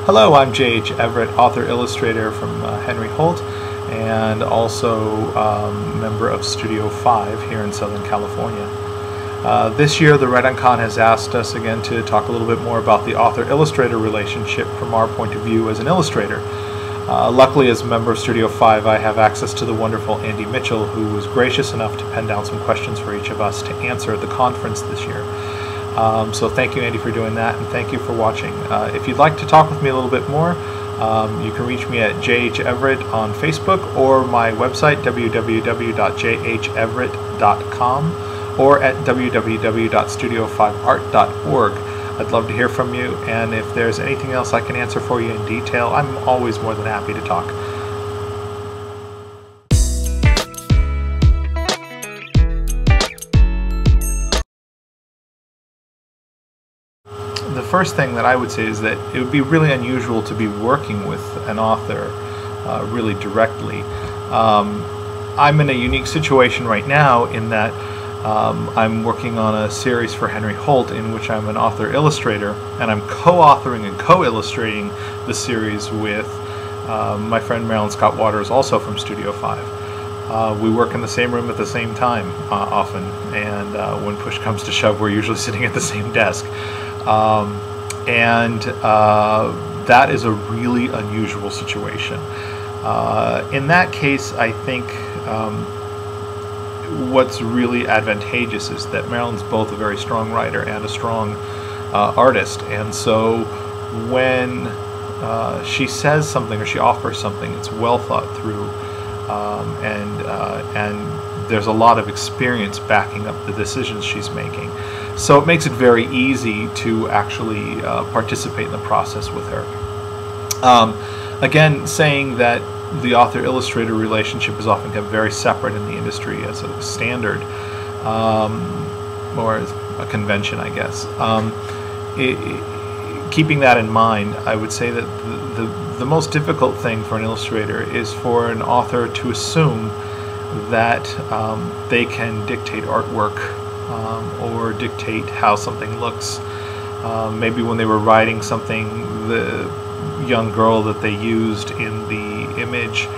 Hello, I'm J.H. Everett, author illustrator from Henry Holt, and also member of Studio 5 here in Southern California. This year the WriteOnCon has asked us again to talk a little bit more about the author-illustrator relationship from our point of view as an illustrator. Luckily, as a member of Studio 5, I have access to the wonderful Andy Mitchell, who was gracious enough to pen down some questions for each of us to answer at the conference this year. So thank you, Andy, for doing that, and thank you for watching. If you'd like to talk with me a little bit more, you can reach me at JH Everett on Facebook or my website, www.jheverett.com, or at www.studio5art.org. I'd love to hear from you, and if there's anything else I can answer for you in detail, I'm always more than happy to talk. The first thing that I would say is that it would be really unusual to be working with an author really directly. I'm in a unique situation right now in that I'm working on a series for Henry Holt in which I'm an author-illustrator, and I'm co-authoring and co-illustrating the series with my friend Marilyn Scott Waters, also from Studio 5. We work in the same room at the same time often, and when push comes to shove, we're usually sitting at the same desk. That is a really unusual situation. In that case, I think what's really advantageous is that Marilyn's both a very strong writer and a strong artist, and so when she says something or she offers something, it's well thought through, and there's a lot of experience backing up the decisions she's making. So it makes it very easy to actually participate in the process with her. Again, saying that the author-illustrator relationship is often kept very separate in the industry as a standard, or as a convention, I guess. Keeping that in mind, I would say that the most difficult thing for an illustrator is for an author to assume that they can dictate artwork or dictate how something looks. Maybe when they were writing something, the young girl that they used in the image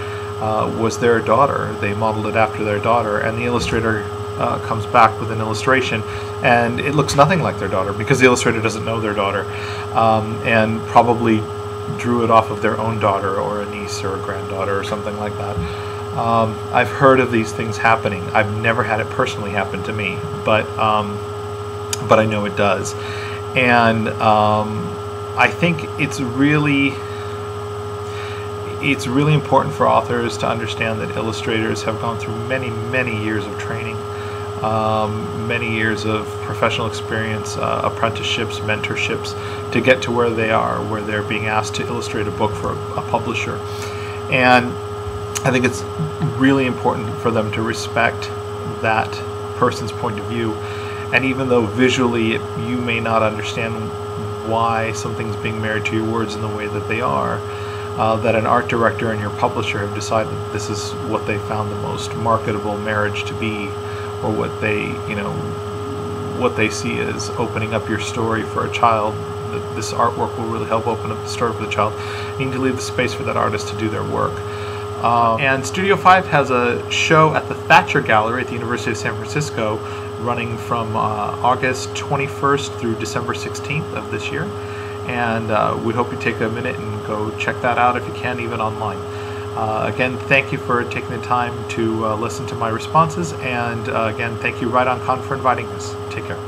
was their daughter. They modeled it after their daughter, and the illustrator comes back with an illustration and it looks nothing like their daughter because the illustrator doesn't know their daughter, and probably drew it off of their own daughter or a niece or a granddaughter or something like that. I've heard of these things happening. I've never had it personally happen to me, but I know it does. And I think it's really important for authors to understand that illustrators have gone through many, many years of training, many years of professional experience, apprenticeships, mentorships, to get to where they are, where they're being asked to illustrate a book for a publisher. And I think it's really important for them to respect that person's point of view. And even though visually you may not understand why something's being married to your words in the way that they are, that an art director and your publisher have decided that this is what they found the most marketable marriage to be, or what they see as opening up your story for a child, that this artwork will really help open up the story for the child. You need to leave the space for that artist to do their work. And Studio 5 has a show at the Thatcher Gallery at the University of San Francisco running from August 21st through December 16th of this year. And we hope you take a minute and go check that out if you can, even online. Again, thank you for taking the time to listen to my responses. And again, thank you WriteOnCon for inviting us. Take care.